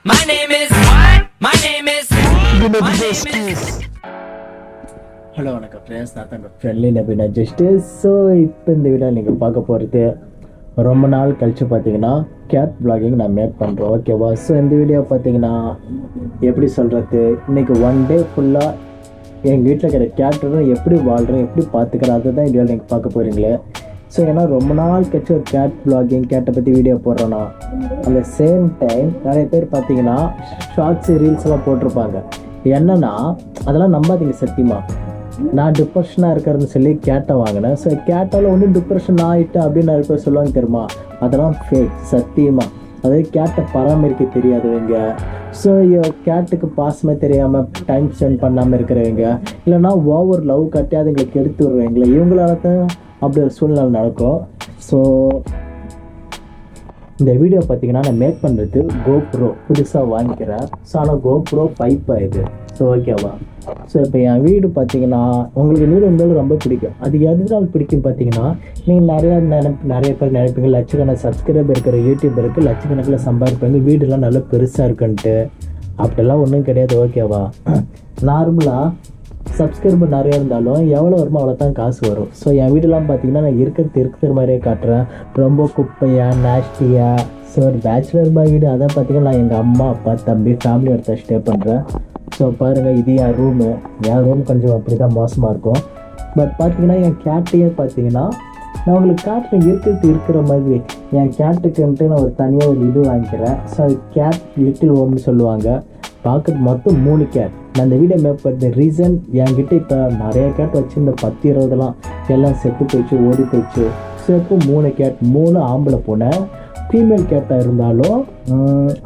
My name is. My name is. My name is. Hello வணக்கம் friends, நான் தான் friendly நபினா justice. So இப்போ இந்த வீடியோ நீங்கள் பார்க்க போகிறது ரொம்ப நாள் கழித்து பார்த்தீங்கன்னா கேட் vlogging நான் மேக் பண்ணுறோம், ஓகேவா? ஸோ இந்த வீடியோ பார்த்தீங்கன்னா எப்படி சொல்கிறது, இன்றைக்கி ஒன் டே ஃபுல்லாக எங்கள் வீட்டில் இருக்கிற கேட்டை எப்படி வாழ்கிறேன், எப்படி பார்த்துக்கிறேன், அதுதான் இந்த வீடியோ நீங்கள் பார்க்க போகிறீங்களே. ஸோ ஏன்னா ரொம்ப நாள் கழிச்சு ஒரு கேட் vlogging, கேட்டை பற்றி வீடியோ போடுறோன்னா, அந்த சேம் டைம் நிறைய பேர் பார்த்தீங்கன்னா ஷார்ட்ஸு ரீல்ஸ்லாம் போட்டிருப்பாங்க. என்னென்னா அதெல்லாம் நம்பாதீங்க சத்தியமாக. நான் டிப்ரெஷனாக இருக்கிறதுன்னு சொல்லி கேட்டை வாங்கினேன். ஸோ கேட்டால் ஒன்று டிப்ரெஷன் ஆகிட்டு அப்படின்னு நிறைய பேர் சொல்லுவாங்க தெரியுமா, அதெல்லாம் ஃபேக் சத்தியமாக. அதாவது கேட்டை பராமரிக்க தெரியாதவங்க, ஸோ கேட்டுக்கு பாசமாக தெரியாமல் டைம் ஸ்பெண்ட் பண்ணாமல் இருக்கிறவங்க, இல்லைனா ஓவர் லவ் கட்டி அதுங்களுக்கு எடுத்து விடுறவங்களே, இவங்களால தான் அப்படி ஒரு சூழ்நிலை நடக்கும். ஸோ இந்த வீடியோ பார்த்தீங்கன்னா நான் மேக் பண்ணுறது GoPro புதுசாக வாங்கிக்கிறேன். ஸோ ஆனால் GoPro 5 இது. ஸோ ஓகேவா? ஸோ இப்போ என் வீடு பார்த்தீங்கன்னா உங்களுக்கு வீடு இருந்தாலும் ரொம்ப பிடிக்கும். அது எதுனால பிடிக்கும் பார்த்தீங்கன்னா, நீங்கள் நிறைய பேர் நினைப்பீங்க லட்சக்கணக்கில் சப்ஸ்கிரைபர் இருக்கிற யூடியூபருக்கு லட்சக்கணக்கில் சம்பாதிப்பாங்க, வீடுலாம் நல்லா பெருசாக இருக்குன்ட்டு. அப்படிலாம் ஒன்றும் கிடையாது, ஓகேவா? நார்மலாக சப்ஸ்கிரைபர் நிறையா இருந்தாலும் எவ்வளோ வருமோ அவ்வளோ தான் காசு வரும். ஸோ என் வீடெல்லாம் பார்த்தீங்கன்னா நான் இருக்கிற மாதிரியே காட்டுறேன், ரொம்ப குப்பையாக நாஸ்டியாக. ஸோ ஒரு பேச்சுலர் பாய் வீடு. அதான் பார்த்தீங்கன்னா நான் எங்கள் அம்மா அப்பா தம்பி ஃபேமிலி ஒருத்தர் ஸ்டே பண்ணுறேன். ஸோ பாருங்கள், இது என் ரூமு. என் ரூம் கொஞ்சம் அப்படி தான் மோசமாக இருக்கும். பட் பார்த்தீங்கன்னா என் கேட்டையே பார்த்தீங்கன்னா நான் உங்களுக்கு காட்டுறேன் இருக்கிற மாதிரி. என் கேட்டுக்குன்ட்டு நான் ஒரு தனியாக ஒரு இது வாங்கிக்கிறேன். ஸோ அது கேட் லிட்டில் ஹோம்னு சொல்லுவாங்க. பார்க்குறது மொத்தம் 3 கேட். நான் இந்த வீடியோ மேக் பண்ண ரீசன், என்கிட்ட இப்போ நிறைய கேட் வச்சு இந்த 10-20 எல்லாம் செத்து போயிடுச்சு, ஓடி போயிடுச்சு. ஸோ இப்போ 3 கேட், 3 ஆம்பளை பூனை. ஃபீமேல் கேட்டாக இருந்தாலும்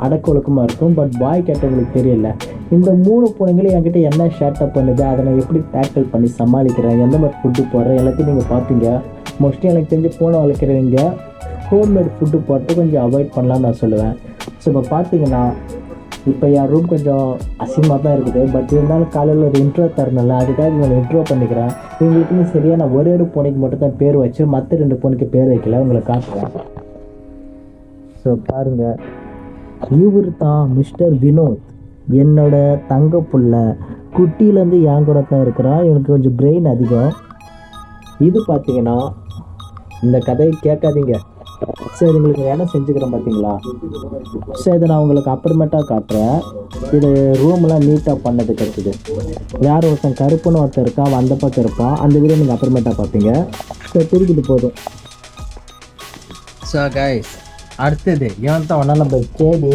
அடக்க ஒழுக்கமாக இருக்கும். பட் பாய் கேட்ட உங்களுக்கு தெரியல. இந்த 3 பூனைங்களும் என்கிட்ட என்ன ஷேட்டப் பண்ணுது, அதை நான் எப்படி டேக்கிள் பண்ணி சமாளிக்கிறேன், எந்த மாதிரி ஃபுட்டு போடுறேன் எல்லாத்தையும் நீங்கள் பார்ப்பீங்க. மோஸ்ட்லி எனக்கு தெரிஞ்சு பூனை வளர்க்குறவங்க ஹோம்மேட் ஃபுட்டு போட்டு கொஞ்சம் அவாய்ட் பண்ணலான்னு நான் சொல்லுவேன். ஸோ இப்போ பார்த்தீங்கன்னா இப்போ என் ரூம் கொஞ்சம் அசிங்கமாக தான் இருக்குது. பட் இருந்தாலும் காலையில் ஒரு இன்ட்ரோ தரணும்ல, அதுக்காக உங்களை இன்ட்ரோ பண்ணிக்கிறேன். இவங்களுக்குன்னு சரியாக நான் ஒரே ஒரு பூனைக்கு மட்டும் தான் பேர் வச்சு, மற்ற 2 பூனைக்கு பேர் வைக்கல. உங்களை காட்டுறேன். ஸோ பாருங்கள், இவர் தான் மிஸ்டர் வினோத், என்னோட தங்க புள்ள. குட்டியிலேருந்து என் கூட தான் இருக்கிறான். இவனுக்கு கொஞ்சம் பிரெயின் அதிகம். இது பார்த்தீங்கன்னா இந்த கதையை கேட்காதீங்க. சரி, உங்களுக்கு வேலை செஞ்சுக்கிறேன் பார்த்தீங்களா? சரி, இதை நான் உங்களுக்கு அப்புறமேட்டாக காட்டுறேன். இது ரூம்லாம் நீட்டாக பண்ணது கிடைச்சிது. வேறு ஒருத்தன் கருப்புன்னு ஒருத்தன் இருக்கான், அவன் அந்த பக்கம் இருப்பான். அந்த வீடியோ நீங்கள் அப்புறமேட்டாக பார்ப்பீங்க. ஸோ திருக்கிட்டு போதும். ஸோ கைஸ், அடுத்தது இவன் தான் ஒன்றா நம்ம கேடி.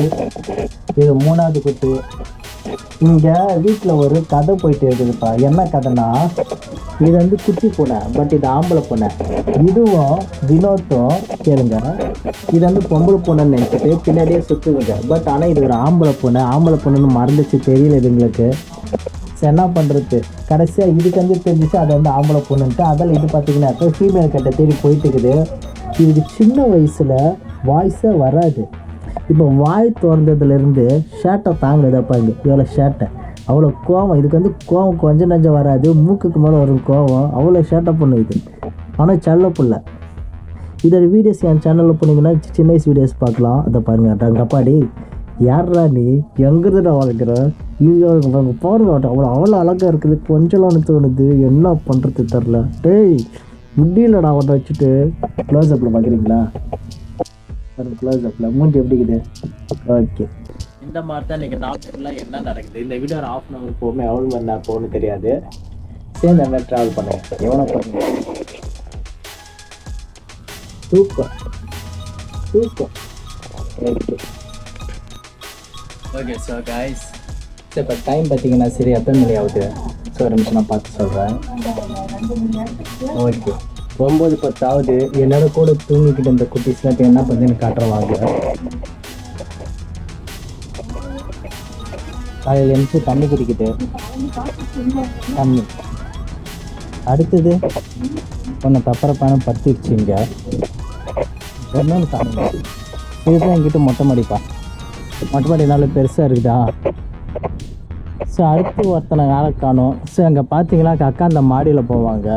இது 3வது குட்டி. இங்கே வீட்டில் ஒரு கதை போயிட்டு இருக்குதுப்பா. என்ன கதைனா, இது வந்து குட்டி பூனை, பட் இது ஆம்பளை பூனை. இதுவும் வினோத்தும் கேளுங்க, இது வந்து பொம்பளை பூனைன்னு நினச்சிட்டு பின்னாடியே சுற்றுதுங்க. பட் ஆனால் இது ஒரு ஆம்பளை பூனைன்னு மறந்துச்சு, தெரியல இதுங்களுக்கு. என்ன பண்ணுறது, கடைசியாக இதுக்கு வந்து தெரிஞ்சிச்சு அது வந்து ஆம்பளை பூனைன்ட்டு. அதில் இது பார்த்திங்கன்னா ஃபீமேல் கிட்ட தேடி போயிட்டு இருக்குது. இதுக்கு சின்ன வயசில் வாய்ஸே வராது. இப்போ வாய் திறந்ததுலேருந்து ஷேட்டை தாங்குறதப்பா. இங்கே எவ்வளோ ஷேட்டை, அவ்வளோ கோவம். இதுக்கு வந்து கோவம் கொஞ்சம் நஞ்சம் வராது, மூக்குக்கு மேலே வரும் கோவம். அவ்வளோ ஷேட்டை பண்ணுது. ஆனால் செல்ல புள்ள. இதோட வீடியோஸ் என் சேனலில் போனீங்கன்னா சின்ன வயசு வீடியோஸ் பார்க்கலாம். அதை பாருங்கள். டப்பாடி யாரா நீ, எங்கிறது நான் வளர்க்குற இங்கே பாருங்க. அவ்வளோ அழகாக இருக்குது. கொஞ்சம் தோணுது, என்ன பண்ணுறது தெரில. டேய் முடியலடா அவனை வச்சுட்டு. க்ளோஸ்அப்பில் பார்க்குறீங்களா? க்ளோஸ்அப்பில் மூஞ்சி எப்படி இருக்குது? ஓகே, இந்த மாதிரி தான் இன்றைக்கி நாட்கள்லாம் என்ன நடக்குது. இந்த வீடியோ ஒரு 1/2 hour போகுமே, எவ்வளோ மணி நேரம் போகணும்னு தெரியாது. சேர்ந்து என்ன ட்ராவல் பண்ணுவேன், எவ்வளோ பண்ணுங்க. தூக்கம் ஓகே. ஸோ கைஸ், இப்போ டைம் பார்த்தீங்கன்னா சரி எத்தனை மணி ஆகுது? ஸோ ஒரு நிமிஷம் நான் பார்த்து சொல்கிறேன். ஓகே, 9:10 ஆகுது. என்னோட கூட தூங்கிக்கிட்டு இந்த குட்டிஸ்லாம் என்ன பண்ணி எனக்கு காட்டுறவாங்க. காலையில் எழுந்துச்சு தண்ணி குடிக்குது. தண்ணி அடுத்தது ஒன்று தப்பரப்பான படுத்துச்சு. இங்கே இன்னொன்று சாப்பிடுங்க. இதுதான் என்கிட்ட மொட்டை மாடி நல்லா பெருசாக இருக்குதா. ஸோ அடுத்து ஒருத்தனை வேலை காணும். ஸோ அங்கே பார்த்தீங்கன்னா அக்கா அந்த மாடியில் போவாங்க.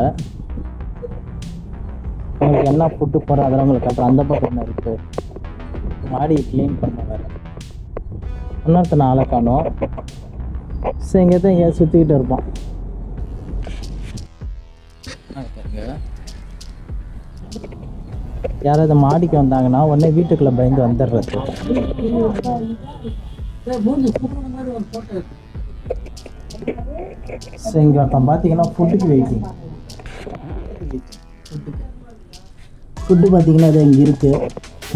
உங்களுக்கு என்ன ஃபுட்டு போகிறோம் அதெல்லாம் உங்களுக்கு அப்புறம் அந்த பக்கம் என்ன இருக்குது. மாடி க்ளீன் பண்ண வேறு. இன்னொருத்தனை ஆளை காணோம். ஸோ இங்கே தான் எங்கேயாவது சுற்றிக்கிட்டு இருப்பான். யாராவது மாடிக்கு வந்தாங்கன்னா உடனே வீட்டுக்குள்ளே பயந்து வந்துடுறது. ஸோ இங்கே ஒருத்தன் பார்த்தீங்கன்னா ஃபுட்டுக்கு வெயிட்டிங். ஃபுட்டு பார்த்தீங்கன்னா அது இங்கே இருக்குது.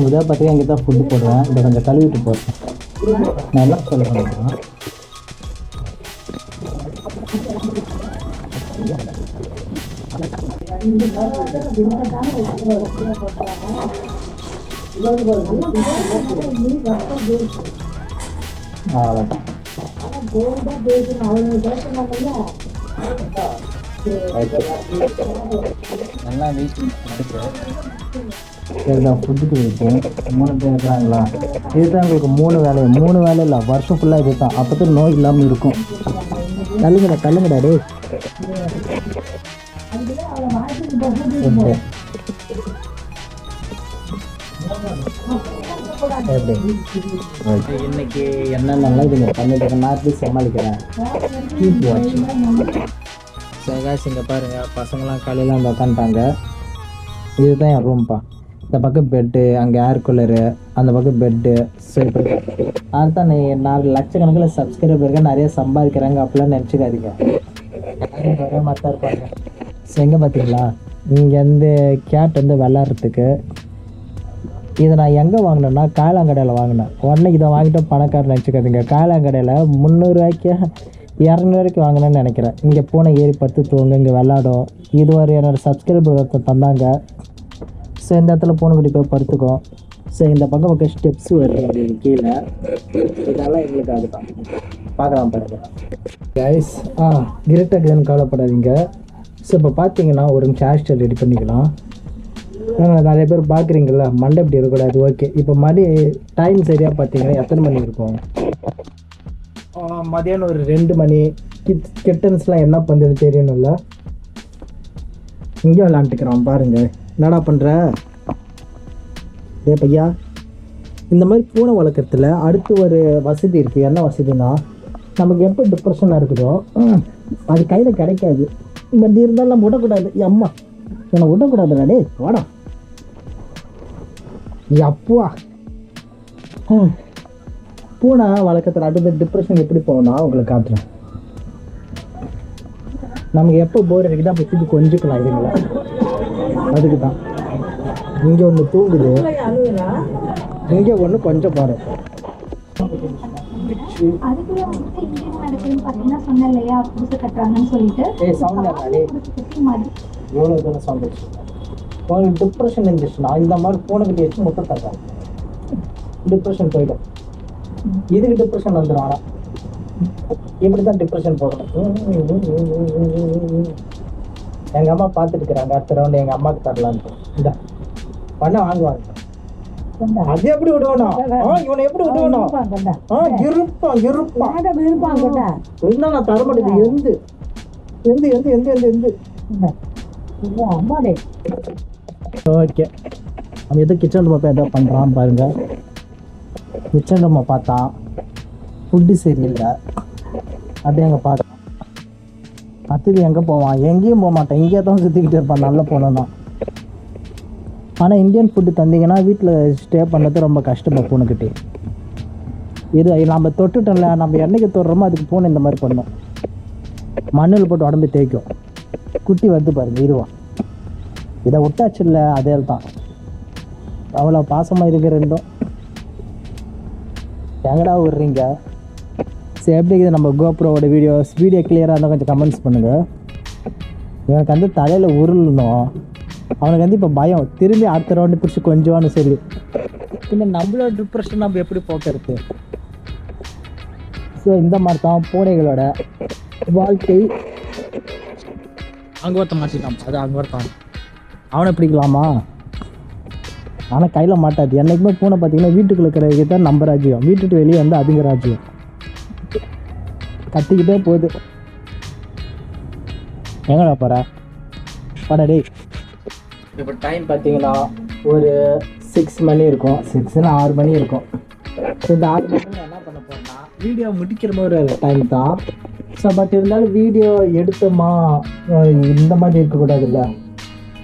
இதை பார்த்தீங்கன்னா இங்கே தான் ஃபுட்டு போடுவேன். இதை கொஞ்சம் கழுவிட்டு போடுறேன். நான் என்ன சொல்ல பண்ணுறேன், அவ்வளோதான். நல்லா வெயிட்டிங் இதுதான் ஃபுட்டுக்கு வெயிட்டிங். 3 பேர் இருக்கிறாங்களா? இதுதான் உங்களுக்கு 3 வேலை இல்லை, வருஷம் ஃபுல்லாக இது தான். அப்போ தான் நோய் இல்லாமல் இருக்கும். தள்ளுங்கடா டே. இன்னைக்கு என்னென்னலாம் இது பண்ணிட்டு நான் எப்படி சமாளிக்கிறேன். கீப் வாட்சிங். சேகாஷ் இங்கே பாருங்கள், பசங்களாம் காலையில் வந்து உட்காந்துட்டாங்க. இதுதான் என் ரூம்ப்பா. இந்த பக்கம் பெட்டு, அங்கே ஏர் கூலரு, அந்த பக்கம் பெட்டு. ஸோ இப்படி அதுதான் நான் லட்சக்கணக்கில் சப்ஸ்கிரைபர் இருக்கேன், நிறைய சம்பாதிக்கிறாங்க அப்படிலாம் நினச்சிக்காதீங்க. ஒரே மாதிரி தான் இருப்பாங்க. ஸோ எங்கே பார்த்தீங்களா, இங்கேருந்து கேட் வந்து விளாட்றதுக்கு. இதை நான் எங்கே வாங்கினேன்னா காயலாங்கடையில் வாங்கினேன். உடனே இதை வாங்கிட்டு பணக்காரன் நினச்சிக்காதீங்க. காயலாங்கடையில் 300 ரூபாய்க்கு 200 ரூபாய்க்கு வாங்கினேன்னு நினைக்கிறேன். இங்கே பூனை ஏறி படுத்து தூங்க, இங்கே விளாடும். இது ஒரு என்னோடய சப்ஸ்கிரைபர் தந்தாங்க. ஸோ இந்த இடத்துல பூனைக்குட்டி போய் படுத்துக்கும். ஸோ இந்த பக்கம் ஸ்டெப்ஸ் வருது அப்படின்னு கீழே. இதெல்லாம் எங்களுக்கு அதுதான் பார்க்கலாம் பாருங்க கைஸ். இருட்டக்குதுன்னு கவலைப்படாதீங்க. ஸோ இப்போ பார்த்தீங்கன்னா ஒரு ஹேர் ஸ்டைல் ரெடி பண்ணிக்கலாம். நிறைய பேர் பார்க்குறீங்களா, மண்டை இப்படி இருக்கக்கூடாது. ஓகே, இப்போ மணி டைம் சரியாக பார்த்தீங்கன்னா எத்தனை மணி இருக்கும்? மதியானம் ஒரு 2 மணி. கிட்டன்ஸ்லாம் என்ன பண்ணுறது தெரியணும்ல. இங்கே விளாண்டுக்கிறான் பாருங்க. என்னடா பண்ணுற பையா? இந்த மாதிரி பூனை வளர்க்குறதுல அடுத்து ஒரு வசதி இருக்குது. என்ன வசதினா, நமக்கு எப்போ டிப்ரெஷனாக இருக்குதோ அது கையில் கிடைக்காது. இப்படி இருந்தாலும் நம்ம விடக்கூடாது. அம்மா என்னை விடக்கூடாதுடா டே, வாடா அப்பா. பூனை வளர்க்கறதுல அடுத்த டிப்ரெஷன் எப்படி போகணும்னா உங்களுக்கு காட்டுறேன். நமக்கு எப்போ போர் அடிக்குதோ அப்போ தூக்கி கொஞ்சிக்கலாம் இதுங்களா. அதுக்கு தான் இங்கே ஒன்று தூங்குது, இங்கே ஒன்று கொஞ்சம் பாரு. உங்களுக்கு டிப்ரெஷன் இருந்துச்சுன்னா இந்த மாதிரி பூனைக்கிட்ட வச்சு முட்டை தரேன், டிப்ரெஷன் போயிடும். இதுக்கு டிப்ரெஷன் வந்துடும். ஆனால் இப்படி தான் டிப்ரெஷன் போகணும். எங்கள் அம்மா பார்த்துட்டு இருக்கிறாங்க, அடுத்த ரவுண்டு எங்கள் அம்மாவுக்கு தரலான்ட்டு. இந்த பண்ண வாங்குவாங்க. அது எப்படி விடுவணும்? இவனை எப்படி விடுவணும்? இருப்பான் நான் தர மாட்டேன். எந்து ஓகே, அவன் எதோ கிச்சன் ரூம் போய் எதோ பண்ணுறான் பாருங்க. கிச்சன் ரூமை பார்த்தா ஃபுட்டு சரியில்லை. அப்படியே அங்கே பார்த்தான். அடுத்தது எங்கே போவான்? எங்கேயும் போக மாட்டான், இங்கேயே தான் சுற்றிக்கிட்டு இருப்பான். நல்லா போனோன்னா. ஆனால் இந்தியன் ஃபுட்டு தந்தீங்கன்னா வீட்டில் ஸ்டே பண்ணுறது ரொம்ப கஷ்டப்பா பூனைக்கிட்டே. இது நம்ம தொட்டுட்டோம்ல, நம்ம என்னைக்கு தொடுறோமோ அதுக்கு பூனை இந்த மாதிரி பண்ணோம். மண்ணில் போட்டு உடம்பு தேய்க்கும். குட்டி வந்து பாருங்க, இதுவா இதை விட்டாச்சு இல்லை, அதே தான். அவ்வளோ பாசமாக இருக்கு ரெண்டும். எங்கடா விடுறீங்க? சரி, எப்படி இருக்குது நம்ம கோப்ரோவோட வீடியோ கிளியராக இருந்தால் கொஞ்சம் கமெண்ட்ஸ் பண்ணுங்கள். எனக்கு வந்து தலையில் உருளணும். அவனுக்கு வந்து இப்போ பயம். திரும்பி அடுத்த ரவுண்டு பிடிச்சி கொஞ்சம்னு சொல்லி. பின்ன நம்மளோட டிப்ரெஷன் நம்ம எப்படி போக்குறது? ஸோ இந்த மாதிரி தான் பூனைகளோட வாழ்க்கை. அங்கே ஒருத்தன் மாட்டிட்டான், அது அங்கே ஒருத்தான். அவனை பிடிக்கலாமா? ஆனால் கையில் மாட்டாது. என்றைக்குமே பூனை பார்த்தீங்கன்னா வீட்டுக்குள்ள இருக்கிற தான் நம்ம ராஜ்யம், வீட்டுக்கு வெளியே வந்து அதுங்க ராஜ்யம். கத்திக்கிட்டே போகுது. எங்கடா போகிற? படா டே. இப்போ டைம் பார்த்தீங்கன்னா ஒரு 6 மணி இருக்கும். 6 6 மணி இருக்கும். இந்த 6 மணி என்ன பண்ண போகிறேன்னா, வீடியோ முடிக்கிற மாதிரி ஒரு டைம் தான். ஸோ பட் இருந்தாலும் வீடியோ எடுத்தோமா இந்த மாதிரி இருக்கக்கூடாதுல்ல.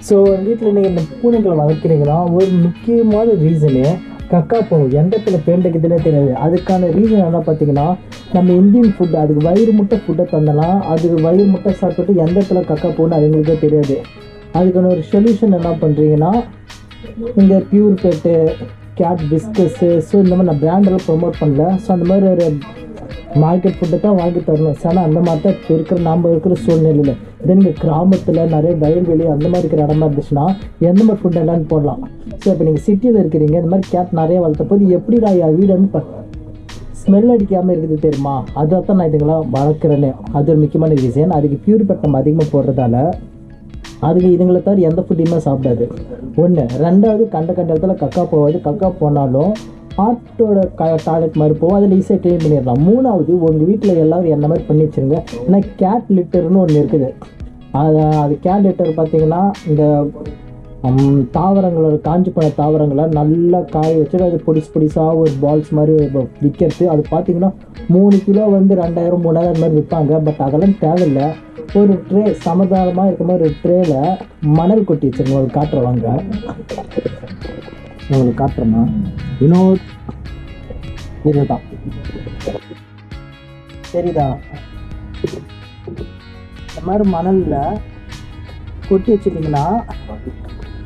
ஸோ வீட்டில் நீங்கள் இந்த பூனைகளை வளர்க்குறீங்கன்னா ஒரு முக்கியமான ரீசனு கக்கா போகும். எந்த இடத்துல பேண்டக்குதுன்னே தெரியாது. அதுக்கான ரீசன் என்ன பார்த்தீங்கன்னா, நம்ம இந்தியன் ஃபுட்டு அதுக்கு வயிறு முட்டை ஃபுட்டை தந்தலாம், அதுக்கு வயிறு முட்டை சாப்பிட்டுட்டு எந்த இடத்துல கக்கா போகணும்னு அதுங்களுக்கே தெரியாது. அதுக்கான ஒரு சொல்யூஷன் என்ன பண்ணுறீங்கன்னா, இந்த pure pet cat biscuits, so இந்த மாதிரி நான் பிராண்டெல்லாம் ப்ரொமோட் பண்ணல. ஸோ அந்த மாதிரி ஒரு மார்க்கெட் ஃபுட்டை தான் வாங்கி தரணும். ஸோ ஆனால் அந்த மாதிரி தான் இப்போ இருக்கிற நாம் இருக்கிற சூழ்நிலையில். இதே நீங்கள் கிராமத்தில் நிறைய வயல்வெளி அந்த மாதிரி இருக்கிற இடமா இருந்துச்சுன்னா எந்த மாதிரி ஃபுட் என்னன்னு போடலாம். ஸோ இப்போ நீங்கள் சிட்டியில் இருக்கிறீங்க, இந்த மாதிரி கேட் நிறைய வளர்த்த போது எப்படி நான் என் வீடு வந்து ஸ்மெல் அடிக்காமல் இருக்குது தெரியுமா? அதை தான் நான் இதுங்களாம் வளர்க்குறேன்னு. அது ஒரு முக்கியமான ரீசன். அதுக்கு பியூர் பெட் நம்ம அதிகமாக போடுறதால அதுக்கு இதுங்களை தவிர எந்த ஃபுட்டையுமே சாப்பிடாது. ஒன்று. ரெண்டாவது, கண்ட இடத்துல கக்கா போகாது. கக்கா போனாலும் ஆட்டோட டாய்லெட் மாதிரி போகும், அதில் ஈஸியாக க்ளீன் பண்ணிடலாம். மூணாவது, உங்கள் வீட்டில் எல்லோரும் என்ன மாதிரி பண்ணி வச்சுருங்க. ஏன்னா கேட் லிட்டர்னு ஒன்று இருக்குது. அது கேட் லிட்டர் பார்த்தீங்கன்னா இந்த தாவரங்களோட காஞ்சி போன தாவரங்களை நல்லா காய வச்சுட்டு அது பொடிசாக ஒரு பால்ஸ் மாதிரி விற்கிறது. அது பார்த்தீங்கன்னா 3 கிலோ வந்து 2000 3000 மாதிரி விற்பாங்க. பட் அதெல்லாம் தேவையில்லை. ஒரு ட்ரே சமதானமாக இருக்க மாதிரி ஒரு ட்ரேல மணல் கொட்டி வச்சுருங்க. உங்களுக்கு காட்டுறவாங்க, உங்களுக்கு காட்டுறோமா இன்னும் இதுதான் சரிதா. இந்த மாதிரி மணலில் கொட்டி வச்சுட்டிங்கன்னா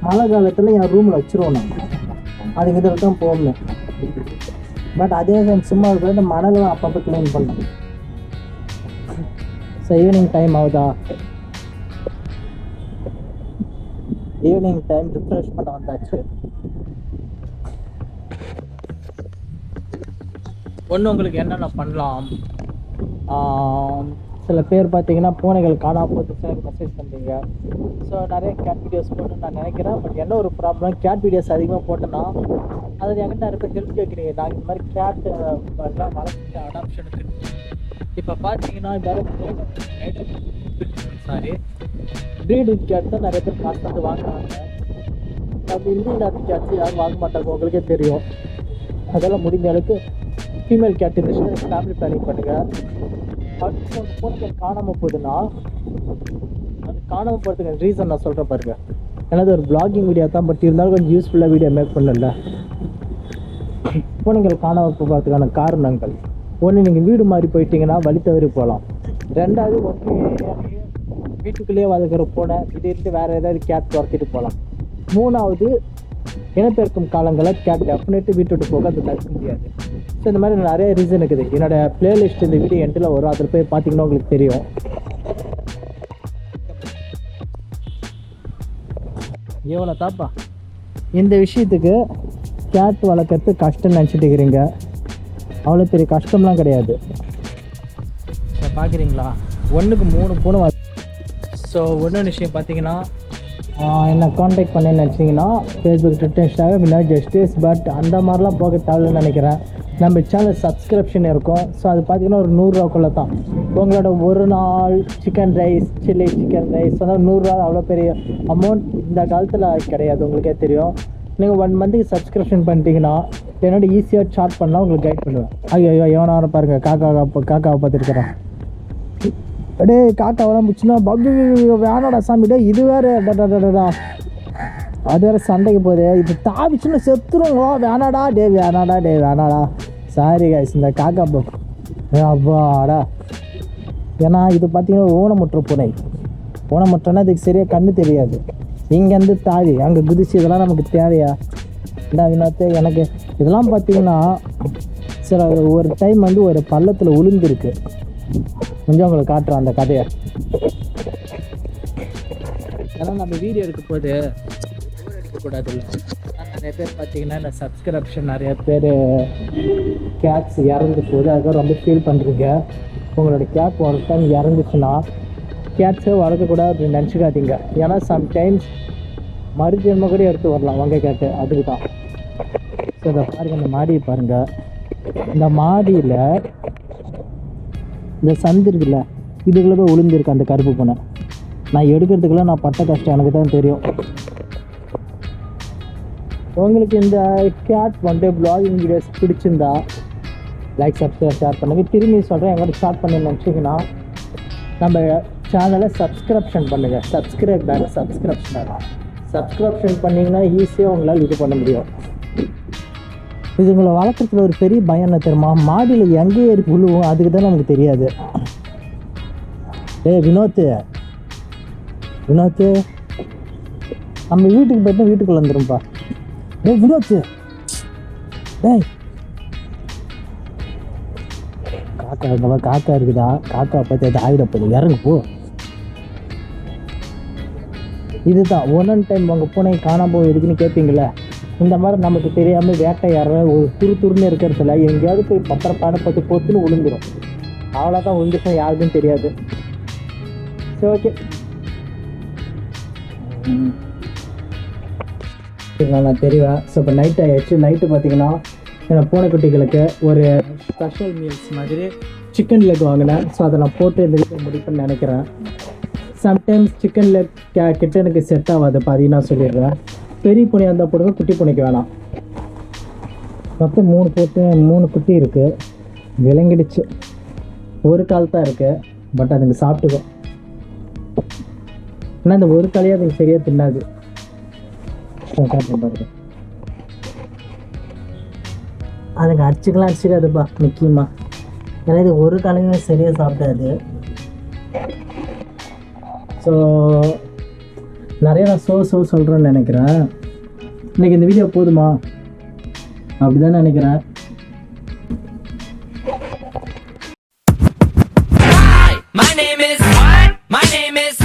மழை காலத்தில் என் ரூமில் வச்சுருவோம். நான் அதுக்கு இதில் தான் போகணும். பட் அதே சும்மா இருக்கிற இந்த மணலும் அப்பப்போ க்ளீன் பண்ணணும். ஸோ ஈவினிங் டைம் ஆகுதா, ஈவினிங் டைம் ரிஃப்ரெஷ் பண்ண வந்தாச்சு. ஒன்று உங்களுக்கு என்னென்ன பண்ணலாம், சில பேர் பார்த்தீங்கன்னா பூனைகள் காணாமல் போட்டு எனக்கு மெசேஜ் பண்ணுறீங்க. ஸோ நிறைய கேட் வீடியோஸ் போடணும்னு நான் நினைக்கிறேன். பட் என்ன ஒரு ப்ராப்ளம், கேட் வீடியோஸ் அதிகமாக போட்டேன்னா அதில் என்கிட்ட நிறைய பேர் ஹெல்ப் கேட்குறீங்க. நாங்கள் இந்த மாதிரி கேட் எல்லாம் வளர்த்து அடாப்ஷனுக்கு இப்போ பார்த்தீங்கன்னா ப்ரீடு கேட் தான் நிறைய பேர் காசு வந்து வாங்குறாங்க. அப்படி இந்தியன் நாட்டு கேட்ஸ் யாரும் வாங்க மாட்டாங்க, உங்களுக்கே தெரியும். அதெல்லாம் முடிஞ்ச அளவுக்கு ஃபீமேல் கேட் இருந்துச்சுன்னா ஃபேமிலி பிளானிங் பண்ணுங்கள். அடுத்து உங்கள் பூனைகள் காணாமல் போகுதுன்னா அது காணாமல் போகிறதுக்கு ரீசன் நான் சொல்கிறேன் பாருங்க. எனது ஒரு பிளாகிங் வீடியோ தான், பட் இருந்தாலும் கொஞ்சம் யூஸ்ஃபுல்லாக வீடியோ மேக் பண்ணல. பூனைகள் காணாமல் போகிறதுக்கான காரணங்கள், ஒன்று, நீங்கள் வீடு மாறி போயிட்டீங்கன்னா வழி தவறி போகலாம். ரெண்டாவது, வீட்டுக்குள்ளேயே வளர்க்குற பூனை திடீர்னு வேறு ஏதாவது கேட் துரத்திட்டு போகலாம். மூணாவது, இனப்பெருக்கும் காலங்களில் கேட் டெஃபினெட்டு வீட்டு விட்டு போக அது தடுக்க முடியாது. ஸோ இந்த மாதிரி நிறைய ரீசன் இருக்குது. என்னோடய பிளேலிஸ்ட் இந்த வீடியோ எண்டில் வரும், அதில் போய் பார்த்தீங்கன்னா உங்களுக்கு தெரியும். எவ்வளோ தாப்பா இந்த விஷயத்துக்கு கேட் வளர்க்குறது கஷ்டம்னு நினச்சிட்டு இருக்கிறீங்க. அவ்வளோ பெரிய கஷ்டம்லாம் கிடையாது. பார்க்குறீங்களா, 1க்கு 3 பூனை. ஸோ ஒன்று விஷயம் பார்த்தீங்கன்னா, என்னை காண்டாக்ட் பண்ணேன்னு நினச்சிங்கன்னா ஃபேஸ்புக், ட்விட்டர், இன்ஸ்டாகிராம், இல்லை ஜஸ்டிஸ். பட் அந்த மாதிரிலாம் போக தேவைன்னு நினைக்கிறேன். நம்ம சேனல் சப்ஸ்கிரிப்ஷன் இருக்கும். ஸோ அது பார்த்தீங்கன்னா ஒரு 100 ரூபாக்குள்ளே தான். உங்களோட ஒரு நாள் chicken rice, chilli chicken rice, அதாவது 100 ரூபா அவ்வளோ பெரிய அமௌண்ட் இந்த காலத்தில் கிடையாது, உங்களுக்கே தெரியும். நீங்கள் 1 மந்த்துக்கு சப்ஸ்கிரிப்ஷன் பண்ணிட்டீங்கன்னா என்னோட ஈஸியாக சார்ட் பண்ணலாம், உங்களுக்கு கைட் பண்ணுவேன். ஐயோ எவனார பாருங்கள், காக்காவை பார்த்துருக்குறேன். டே காக்காவெல்லாம் முடிச்சுன்னா பக்கு வேணாடா சாமி, டே இது வேறு டா அது வேறு சண்டைக்கு போகுது. இது தாவிச்சுன்னு செத்துருங்களோ, வேணாடா டே வேணாடா. சாரி கைஸ், இந்த காக்கா அப்பாடா. ஏன்னா இது பார்த்தீங்கன்னா ஊனமுற்ற பூனை. ஊனமுற்றனா அதுக்கு சரியாக கண்ணு தெரியாது. இங்கேருந்து தாவி அங்கே குதிச்சு இதெல்லாம் நமக்கு தேவையா? இந்த வினோத்து எனக்கு இதெல்லாம் பார்த்தீங்கன்னா சில ஒரு டைம் வந்து ஒரு பள்ளத்தில் உளுந்துருக்கு. கொஞ்சம் உங்களுக்கு காட்டுறேன் அந்த கதையை. ஏன்னா நம்ம வீடியோ எடுக்க போது எடுக்கக்கூடாது இல்லை. நிறைய பேர் பார்த்தீங்கன்னா இந்த சப்ஸ்கிரிப்ஷன் நிறைய பேர் கேட்ஸ் இறந்து போகுது, அதுக்காக ரொம்ப ஃபீல் பண்ணுறீங்க. உங்களோட கேட் ஒரு டைம் இறந்துச்சுன்னா கேட்ஸே வளர்க்கக்கூடாது அப்படின்னு நினச்சிக்காதீங்க. ஏன்னா சம்டைம்ஸ் மறுஜென்ம கூட எடுத்து வரலாம் வங்கை கேட்டு, அதுக்கு தான். ஸோ இதை பாருங்கள், இந்த மாடியை பாருங்கள். இந்த மாடியில் இந்த சந்து இருக்குல்ல, இதுக்குள்ளே போய் விழுந்துருக்கு அந்த கருப்பு பூனை. நான் எடுக்கிறதுக்குள்ள நான் பட்ட கஷ்டம் எனக்கு தான் தெரியும். உங்களுக்கு இந்த கேட் வந்து பிளாகிங் வீடியோஸ் பிடிச்சிருந்தா லைக் சப்ஸ்கிரைப் ஷேர் பண்ணுங்கள். திரும்பி சொல்கிறேன், எங்கள்கிட்ட ஸ்டார்ட் பண்ணி நினச்சிங்கன்னா நம்ம சேனலை சப்ஸ்கிரிப்ஷன் பண்ணுங்கள். சப்ஸ்கிரிப்ஷன் பண்ணிங்கன்னா ஈஸியாக உங்களால் இது பண்ண முடியும். இது உங்களை வளர்க்குறதுல ஒரு பெரிய பயம் என்ன தெரியுமா? மாடியில் எங்கேயே இருக்கு விழுவும், அதுக்கு தான் நமக்கு தெரியாது. வினோத்து நம்ம வீட்டுக்கு போய்ட்டு வீட்டுக்குள்ளே வந்துடும்பா. வினோத்து காக்கா இருக்குதா? காக்கா பார்த்து அது ஆகிடப்போது, இறங்கு போ. இதுதான் ஒன் டைம் உங்கள் பூனை காணாம போய் இருக்குன்னு கேட்பீங்களே, இந்த மாதிரி நமக்கு தெரியாமல் வேட்டையாடுற ஒரு துருன்னு இருக்கிறதுல எங்கேயாவது போய் பத்திரப்பாடப்பட்டு போத்துன்னு விழுந்துடும். அவ்வளோதான், விழுந்துட்டா யாருக்கும் தெரியாது. சரி, ஓகே. நான் தெரிவேன். ஸோ இப்போ நைட் ஆகிடுச்சு. நைட்டு பார்த்தீங்கன்னா என் பூனைக்குட்டிகளுக்கு ஒரு ஸ்பெஷல் மீல்ஸ் மாதிரி சிக்கன் லெக் வாங்கினேன். ஸோ அதை நான் போட்டு இந்த வீட்டை முடிப்பேன்னு நினைக்கிறேன். சம்டைம்ஸ் சிக்கன் லெக் கிட்டனுக்கு செட் ஆகாது, பாதி நான் சொல்லிடுறேன். பெரிய பூனையாக இருந்தால் போடுங்க, குட்டி பூனைக்கு வேணாம். மொத்தம் 3 குட்டி இருக்குது. விளங்கிடுச்சு. ஒரு கால் தான் இருக்குது, பட் அதுங்க சாப்பிட்டுக்கும். ஆனால் இந்த ஒரு காலையே அதுக்கு சரியாக தின்னாது. பாருங்க, அதுங்க அடிச்சுக்காதுப்பா முக்கியமாக. ஏன்னா இது ஒரு காலையுமே சரியாக சாப்பிடாது. ஸோ நிறைய நான் சொல்கிறேன்னு நினைக்கிறேன். இன்றைக்கி இந்த வீடியோ போதுமா? அப்படி தான் நினைக்கிறேன். My name is